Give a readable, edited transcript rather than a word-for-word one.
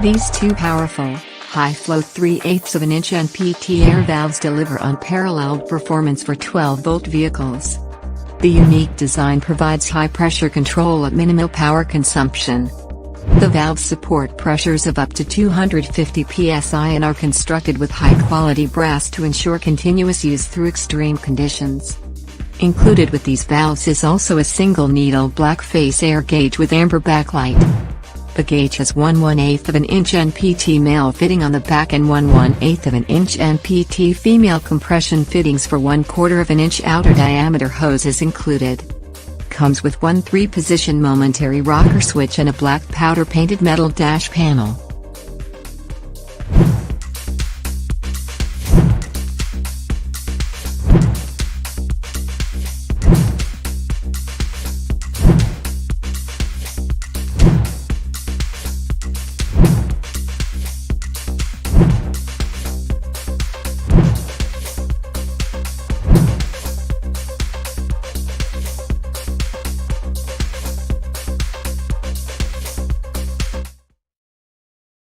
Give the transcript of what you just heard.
These two powerful, high-flow 3/8 of an inch NPT air valves deliver unparalleled performance for 12-volt vehicles. The unique design provides high-pressure control at minimal power consumption. The valves support pressures of up to 250 psi and are constructed with high-quality brass to ensure continuous use through extreme conditions. Included with these valves is also a single-needle black-face air gauge with amber backlight. The gauge has 1/1/8 of an inch NPT Male fitting on the back and 1/1/8 of an inch NPT Female compression fittings for 1/4 of an inch outer diameter hoses included. Comes with one 3-position momentary rocker switch and a black powder-painted metal dash panel.